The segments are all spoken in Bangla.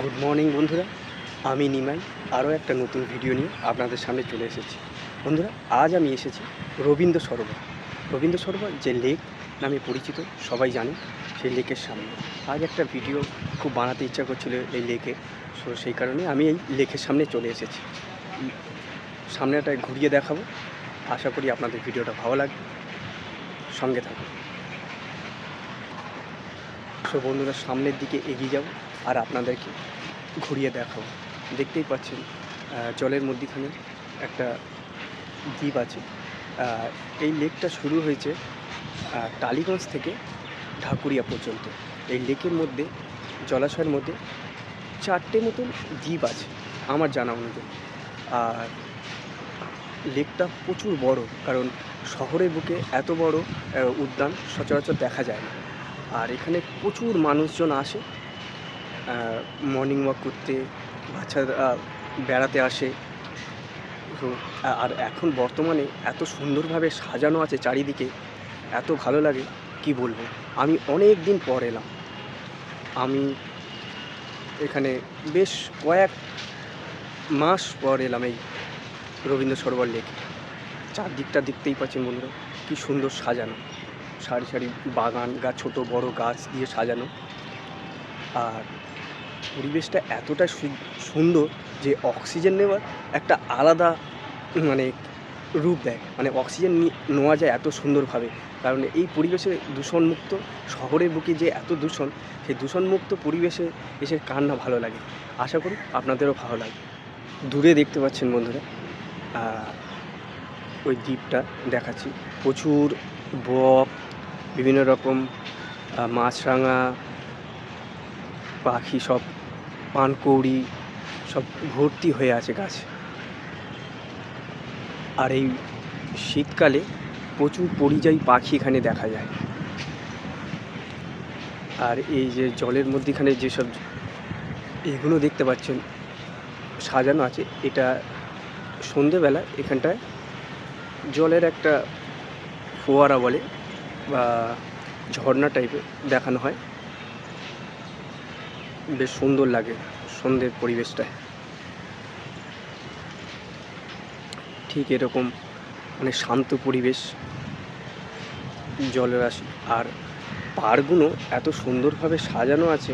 গুড মর্নিং বন্ধুরা, আমি নিমাই আরও একটা নতুন ভিডিও নিয়ে আপনাদের সামনে চলে এসেছি। বন্ধুরা, আজ আমি এসেছি রবীন্দ্র সরোবর। রবীন্দ্র সরোবর যে লেক নামে পরিচিত, সবাই জানে, সেই লেকের সামনে আজ একটা ভিডিও খুব বানাতে ইচ্ছা করছিল এই লেকে। সেই কারণে আমি এই লেকের সামনে চলে এসেছি। সামনেটা ঘুরিয়ে দেখাবো। আশা করি আপনাদের ভিডিওটা ভালো লাগবে, সঙ্গে থাকুন। বন্ধুরা, সামনের দিকে এগিয়ে যাব আর আপনাদেরকে ঘুরিয়ে দেখাবো। দেখতেই পাচ্ছেন জলের মধ্যিখানে একটা দ্বীপ আছে। এই লেকটা শুরু হয়েছে টালিগঞ্জ থেকে ঢাকুরিয়া পর্যন্ত। এই লেকের মধ্যে, জলাশয়ের মধ্যে 4টে মতন দ্বীপ আছে আমার জানা অনুযায়ী। আর লেকটা প্রচুর বড়, কারণ শহরের বুকে এত বড় উদ্যান সচরাচর দেখা যায় না। আর এখানে প্রচুর মানুষজন আসে মর্নিং ওয়াক করতে, বাচ্চারা বেড়াতে আসে। আর এখন বর্তমানে এত সুন্দরভাবে সাজানো আছে চারিদিকে, এত ভালো লাগে কি বলবো। আমি অনেক দিন পর এলাম। আমি এখানে বেশ কয়েক মাস পর এলাম এই রবীন্দ্র সরোবর লেকে। চারদিকটা দেখতেই পাচ্ছেন বন্ধুরা, কি সুন্দর সাজানো, সারি সারি বাগান গাছ, ছোট বড় গাছ দিয়ে সাজানো। আর পরিবেশটা এতটা সুন্দর যে অক্সিজেন নেওয়ার একটা আলাদা রূপ দেয়। অক্সিজেন নেওয়া যায় এত সুন্দরভাবে, কারণ এই পরিবেশে দূষণমুক্ত, শহরের বুকে যে এত দূষণ, সেই দূষণমুক্ত পরিবেশে এসে কার না ভালো লাগে। আশা করি আপনাদেরও ভালো লাগে। দূরে দেখতে পাচ্ছেন বন্ধুরা, ওই দ্বীপটা দেখাচ্ছি। প্রচুর বক, বিভিন্ন রকম মাছরাঙা পাখি, সব পানকৌড়ি সব ভর্তি হয়ে আছে গাছে। আর এই শীতকালে প্রচুর পরিযায়ী পাখি এখানে দেখা যায়। আর এই যে জলের মধ্যেখানে যেসব এগুলো দেখতে পাচ্ছেন সাজানো আছে, এটা সন্ধেবেলা এখানটায় জলের একটা ফোয়ারা বলে বা ঝর্ণা টাইপের দেখানো হয়। বেশ সুন্দর লাগে সন্ধ্যের পরিবেশটায়। ঠিক এরকম শান্ত পরিবেশ, জলের আসে। আর পাড়গুলো এত সুন্দরভাবে সাজানো আছে,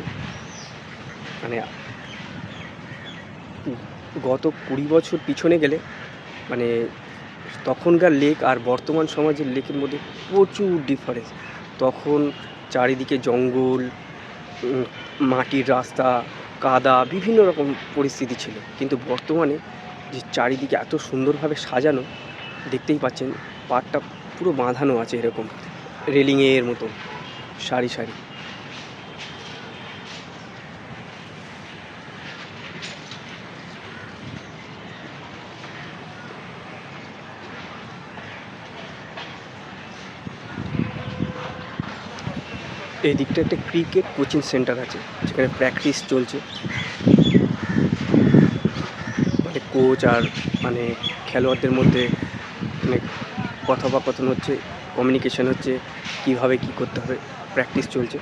গত 20 বছর পিছনে গেলে তখনকার লেক আর বর্তমান সমাজের লেকের মধ্যে প্রচুর ডিফারেন্স। তখন চারিদিকে জঙ্গল, মাটির রাস্তা, কাদা, বিভিন্ন রকম পরিস্থিতি ছিল। কিন্তু বর্তমানে যে চারিদিকে এত সুন্দরভাবে সাজানো, দেখতেই পাচ্ছেন পাড়টা পুরো বাঁধানো আছে এরকম রেলিংয়ের মতো সারি সারি। এই দিকটা একটা ক্রিকেট কোচিং সেন্টার আছে, যেখানে প্র্যাকটিস চলছে। কোচ আর খেলোয়াড়দের মধ্যে কথোপকথন হচ্ছে, কমিউনিকেশন হচ্ছে, কিভাবে কি করতে হবে, প্র্যাকটিস চলছে।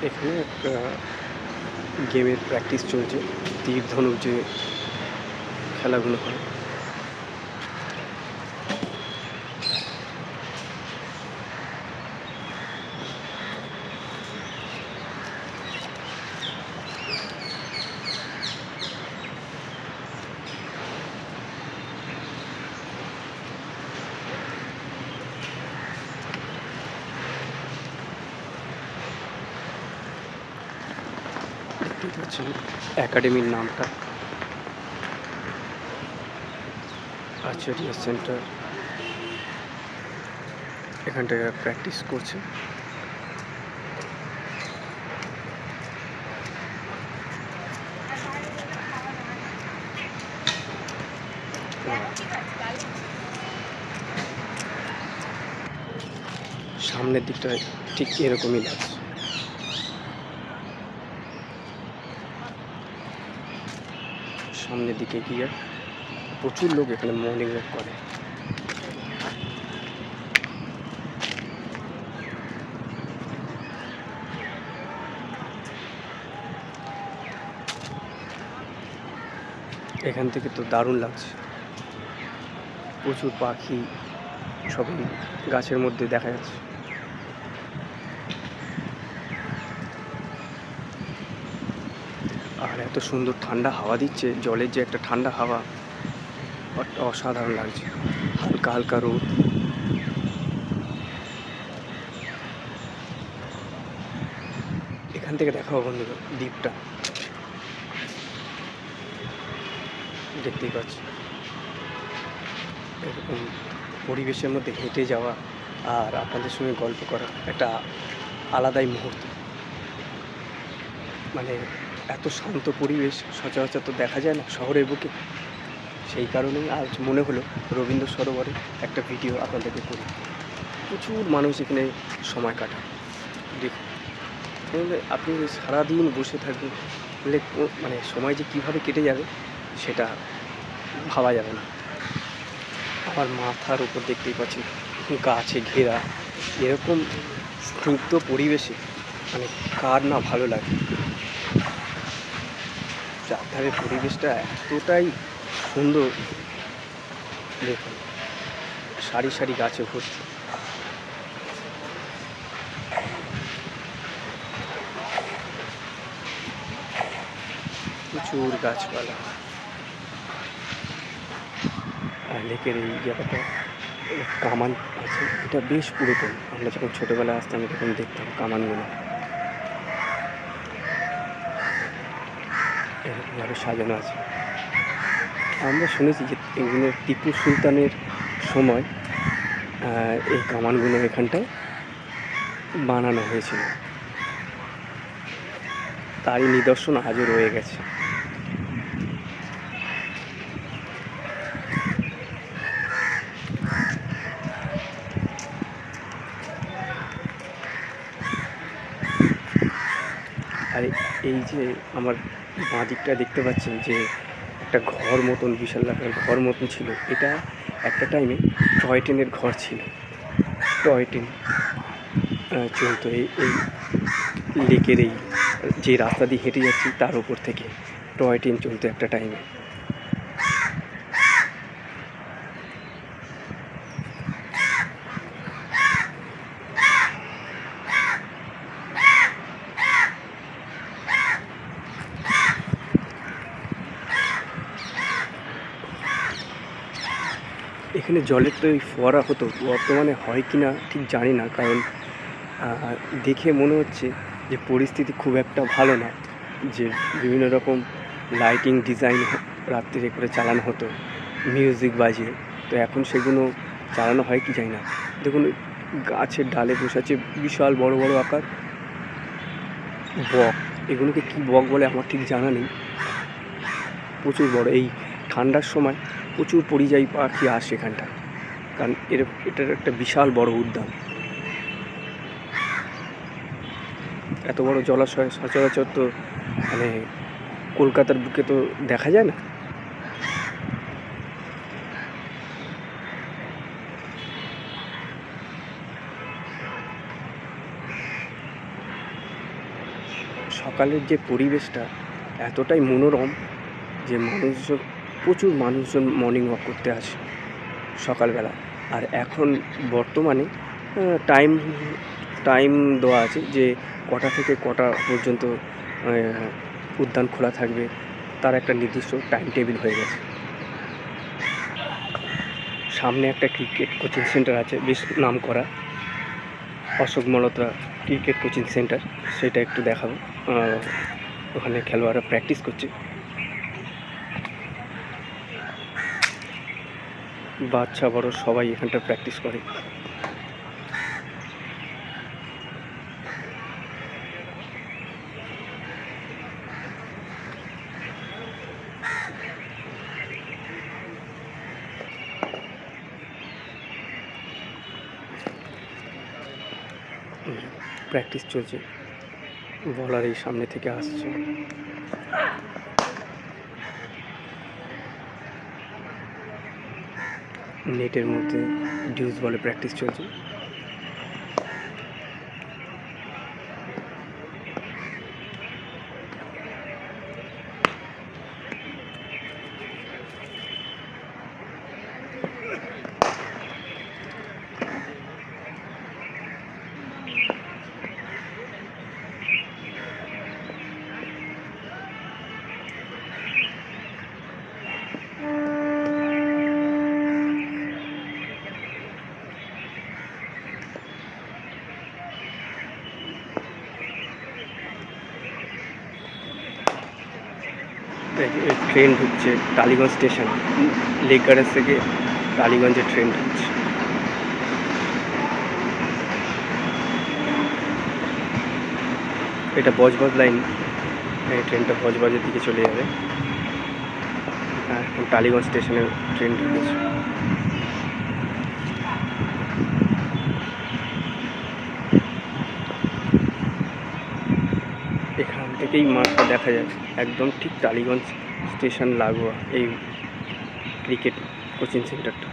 এখানে একটা গেমের প্র্যাকটিস চলছে, তীর ধনুক যে খেলাগুলো হয়। দেখতে পাচ্ছেন একাডেমির নামটা আচার্য সেন্টার। এখানটায় প্র্যাকটিস করছে। সামনের দিকটা ঠিক এরকমই লাগছে। সামনের দিকে এগিয়ে যায়। প্রচুর লোক এখানে মর্নিং ওয়াক করে। এখান থেকে তো দারুণ লাগছে, প্রচুর পাখি সবই গাছের মধ্যে দেখা যাচ্ছে। আর এত সুন্দর ঠান্ডা হাওয়া দিচ্ছে, জলের যে একটা ঠান্ডা হাওয়া, অসাধারণ লাগছে। হালকা হালকা রোদ। এখান থেকে দেখাবো বন্ধুরা দ্বীপটা, দেখতেই পাচ্ছি। এরকম পরিবেশের মধ্যে হেঁটে যাওয়া আর আপনাদের সঙ্গে গল্প করা একটা আলাদাই মুহূর্ত। মানে এত শান্ত পরিবেশ সচরাচর তো দেখা যায় না শহরের বুকে। সেই কারণেই আজ মনে হলো রবীন্দ্র সরোবরে একটা ভিডিও আপনাদেরকে করি। প্রচুর মানুষ এখানে সময় কাটায়। দেখুন, আপনি সারাদিন বসে থাকবেন, মানে সময় যে কীভাবে কেটে যাবে সেটা ভাবা যাবে না। আমার মাথার উপর দেখতেই পাচ্ছি গাছে ঘেরা এরকম স্নিগ্ধ পরিবেশে মানে কার না ভালো লাগে। চারধারে পরিবেশটা এতটাই সুন্দর, দেখুন সারি সারি গাছে ভর্তি। প্রচুর গাছপালা। আর লেকের এই জায়গাটা কামান আছে, এটা বেশ পুরাতন। আমরা যখন ছোটোবেলায় আসতাম তখন দেখতাম কামানগুলো এরকমভাবে সাজানো আছে। আমরা শুনেছি যে এগুলো টিপু সুলতানের সময় এই কামানগুলো এখানটায় বানানো হয়েছিল, তারই নিদর্শন আজও রয়ে গেছে। আর এই যে আমার বাঁ দিকটা দেখতে পাচ্ছেন যে একটা ঘর মতন, বিশাল আকার ঘর মতন ছিল, এটা একটা টাইমে টয় ট্রেনের ঘর ছিল। টয় ট্রেন চলতো এই লেকের এই যে রাস্তা দিয়ে হেঁটে যাচ্ছি তার উপর থেকে টয় ট্রেন চলতো একটা টাইমে। এখানে জলের তো এই ফোয়ারা হতো, বর্তমানে হয় কি না ঠিক জানি না, কারণ দেখে মনে হচ্ছে যে পরিস্থিতি খুব একটা ভালো না। যে বিভিন্ন রকম লাইটিং ডিজাইন রাত্রিরে করে চালানো হতো, মিউজিক বাজিয়ে, তো এখন সেগুলো চালানো হয় কি জানি না। দেখুন গাছের ডালে বসে আছে বিশাল বড় বড় আকার বক। এগুলোকে কী বক বলে আমার ঠিক জানা নেই। প্রচুর বড়, এই ঠান্ডার সময় প্রচুর পরিযায়ী পাখি আসে এখানটা, কারণ এটার একটা বিশাল বড় উদ্যান। এত বড় জলাশয় সচরাচর তো মানে কলকাতার বুকে তো দেখা যায় না। সকালের যে পরিবেশটা এতটাই মনোরম যে প্রচুর মানুষজন মর্নিং ওয়াক করতে আসে সকালবেলা। আর এখন বর্তমানে টাইম দেওয়া আছে যে কটা থেকে কটা পর্যন্ত উদ্যান খোলা থাকবে, তার একটা নির্দিষ্ট টাইম টেবিল হয়ে গেছে। সামনে একটা ক্রিকেট কোচিং সেন্টার আছে, বেশ নাম করা, Ashok Malhotra cricket coaching centre, সেটা একটু দেখাবো। ওখানে খেলোয়াড়রা প্র্যাকটিস করছে, বাচ্চা বড় সবাই এখানটা প্র্যাকটিস করে। প্র্যাকটিস চলছে, বলার এই সামনে থেকে আসছে। নেটের মধ্যে ডিউস বলে প্র্যাকটিস চলছে। ট্রেন ঢুকছে টালিগঞ্জ স্টেশন, লেক গার্ডেন্স থেকে টালিগঞ্জে ট্রেন ঢুকছে। এটা বজবজ লাইন, এই ট্রেনটা বজবজের দিকে চলে যাবে। এখন টালিগঞ্জ স্টেশনে ট্রেন ঢুকেছে। এখান থেকেই মাঠটা দেখা যায়, একদম ঠিক টালিগঞ্জ স্টেশন লাগোয়া এই ক্রিকেট কোচিং সেন্টারটা।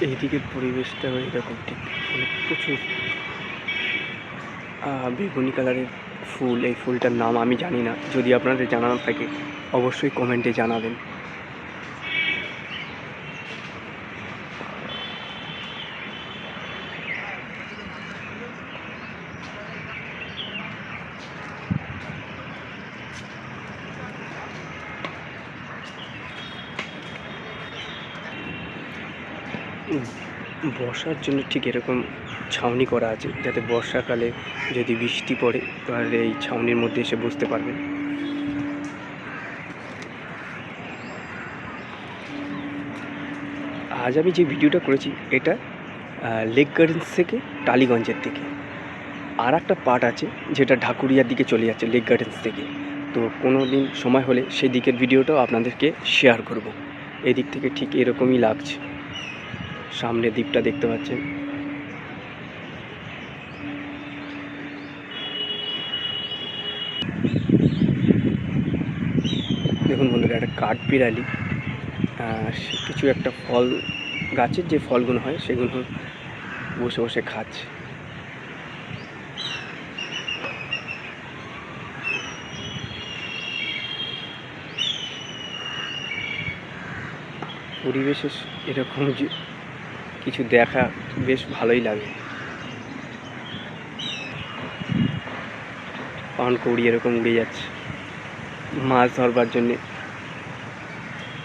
এইদিকের পরিবেশটা এরকম, ঠিক মানে প্রচুর বেগুনি কালারের ফুল। এই ফুলটার নাম আমি জানি না, যদি আপনাদের জানানো থাকে অবশ্যই কমেন্টে জানাবেন। বসার জন্য ঠিক এরকম ছাউনি করা আছে, যাতে বর্ষাকালে যদি বৃষ্টি পড়ে তাহলে এই ছাউনির মধ্যে এসে বসতে পারবেন। আজ আমি যে ভিডিওটা করেছি এটা লেক গার্ডেন্স থেকে টালিগঞ্জের দিকে। আর একটা পার্ট আছে যেটা ঢাকুরিয়ার দিকে চলে যাচ্ছে লেক গার্ডেন্স থেকে। তো কোনো দিন সময় হলে সেই দিকের ভিডিওটাও আপনাদেরকে শেয়ার করব। এই দিক থেকে ঠিক এরকমই লাগছে, সামনের দ্বীপটা দেখতে পাচ্ছেন। দেখুন বন্ধুরা, একটা কাঠবিড়ালি কিছু একটা ফল গাছের যে ফলগুলো হয় সেগুলো বসে বসে খাচ্ছে। পরিবেশে এরকম যে কিছু দেখা বেশ ভালোই লাগে। পানকৌড়ি এরকম উড়ে যাচ্ছে মাছ ধরবার জন্যে।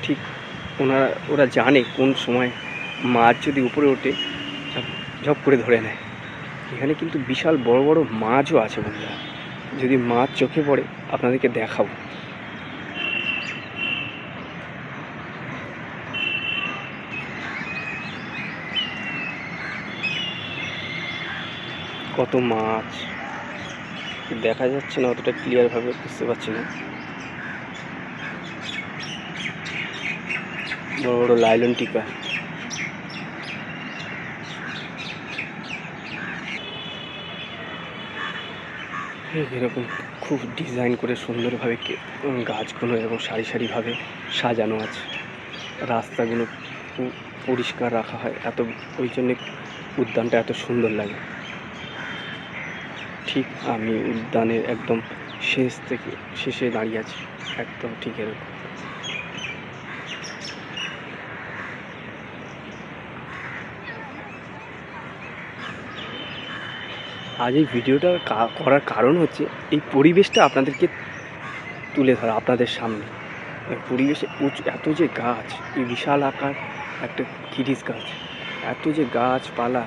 ঠিক ওরা জানে কোন সময় মাছ যদি উপরে ওঠে ঝপ করে ধরে নেয়। এখানে কিন্তু বিশাল বড় বড় মাছও আছে বন্ধুরা, যদি মাছ চোখে পড়ে আপনাদেরকে দেখাবো। কত মাছ দেখা যাচ্ছে না, অতটা ক্লিয়ারভাবে বুঝতে পারছি না। বড় বড় লাইলন টিকা। এরকম খুব ডিজাইন করে সুন্দরভাবে গাছগুলো এরকম সারি সারিভাবে সাজানো আছে। রাস্তাগুলো পরিষ্কার রাখা হয়, ওই জন্যে উদ্যানটা এত সুন্দর লাগে। ঠিক আমি উদ্যানের একদম শেষে দাঁড়িয়ে আছি, একদম ঠিক এরকম। আজ এই ভিডিওটা করার কারণ হচ্ছে এই পরিবেশটা আপনাদেরকে তুলে ধরা আপনাদের সামনে। পরিবেশে এত যে গাছ, এই বিশাল আকার একটা কিরিস গাছ, এত যে গাছপালা,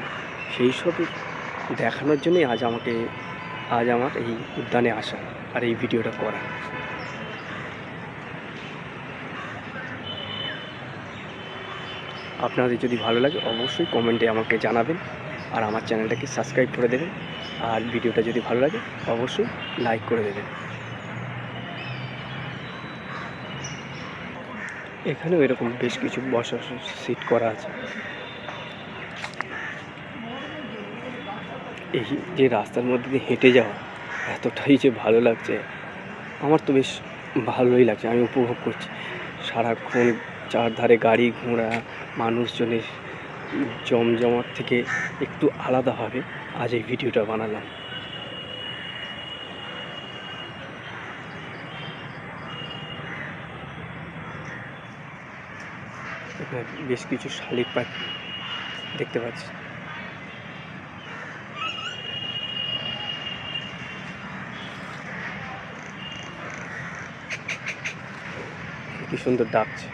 সেই সবই দেখানোর জন্যই আজ আমার এই উদ্যানে আসা আর এই ভিডিওটা করা। আপনাদের যদি ভালো লাগে অবশ্যই কমেন্টে আমাকে জানাবেন, আর আমার চ্যানেলটাকে সাবস্ক্রাইব করে দেবেন। আর ভিডিওটা যদি ভালো লাগে অবশ্যই লাইক করে দেবেন। এখানেও এরকম বেশ কিছু বসার সিট করা আছে। এই যে রাস্তার মধ্যে দিয়ে হেঁটে যাওয়া এতটাই যে ভালো লাগছে, আমার তো বেশ ভালোই লাগছে। আমি উপভোগ করছি, সারাক্ষণ চারধারে গাড়ি ঘোড়া মানুষজনের জমজমাট থেকে একটু আলাদাভাবে আজ এই ভিডিওটা বানালাম। এখানে বেশ কিছু শালিক পাখি দেখতে পাচ্ছি। কি সুন্দর ডাকছে।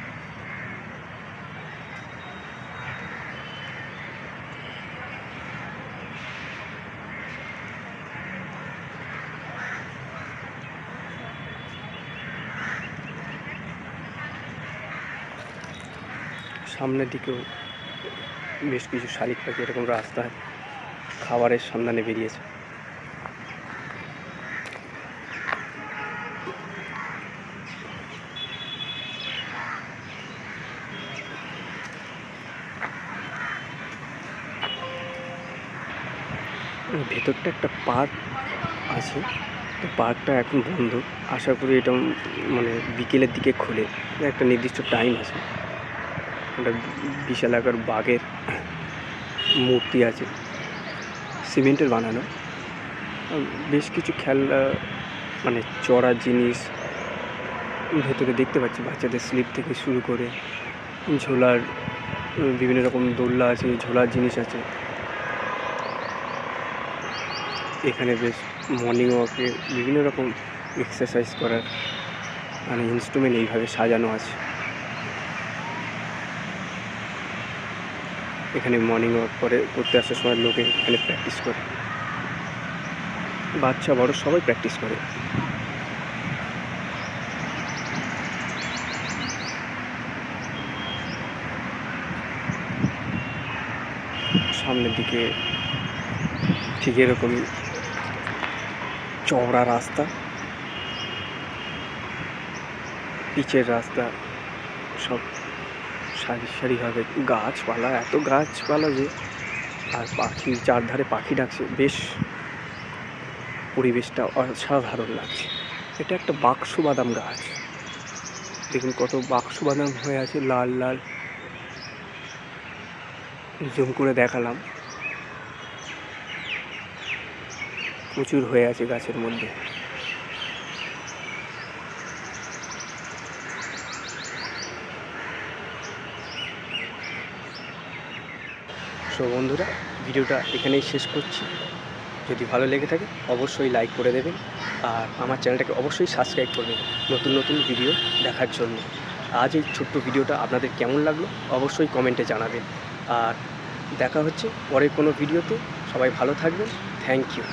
সামনের দিকেও বেশ কিছু শালিক পাখি এরকম রাস্তায় খাবারের সন্ধানে বেরিয়েছে। ভেতরটা একটা পার্ক আছে, তো পার্কটা এখন বন্ধ। আশা করি এটা মানে বিকেলের দিকে খোলে, একটা নির্দিষ্ট টাইম আছে। একটা বিশাল আকার বাঘের মূর্তি আছে, সিমেন্টের বানানো। বেশ কিছু খেলনা মানে চড়ার জিনিস ভেতরে দেখতে পাচ্ছি, বাচ্চাদের স্লিপ থেকে শুরু করে ঝোলার বিভিন্ন রকম দোলনা আছে, ঝোলার জিনিস আছে। এখানে বেশ মর্নিং ওয়াকে বিভিন্ন রকম এক্সারসাইজ করার মানে ইনস্ট্রুমেন্ট এইভাবে সাজানো আছে। এখানে মর্নিং ওয়াক করতে আসার সময় লোকে এখানে প্র্যাকটিস করে, বাচ্চা বড় সবাই প্র্যাকটিস করে। সামনের দিকে ঠিক এরকমই চওড়া রাস্তা, পিচের রাস্তা, সব সারি সারিভাবে গাছপালা, এত গাছপালা যে, আর পাখি চারধারে পাখি ডাকছে। বেশ পরিবেশটা অসাধারণ লাগছে। এটা একটা বাক্সু বাদাম গাছ, দেখুন কত বাক্সু বাদাম হয়ে আছে, লাল লাল। জুম করে দেখালাম, প্রচুর হয়ে আছে গাছের মধ্যে। সো বন্ধুরা, ভিডিওটা এখানেই শেষ করছি। যদি ভালো লেগে থাকে অবশ্যই লাইক করে দেবেন, আর আমার চ্যানেলটাকে অবশ্যই সাবস্ক্রাইব করবেন নতুন নতুন ভিডিও দেখার জন্য। আজ এই ছোট্ট ভিডিওটা আপনাদের কেমন লাগলো অবশ্যই কমেন্টে জানাবেন। আর দেখা হচ্ছে পরের কোনো ভিডিওতে। সবাই ভালো থাকবেন। Thank you.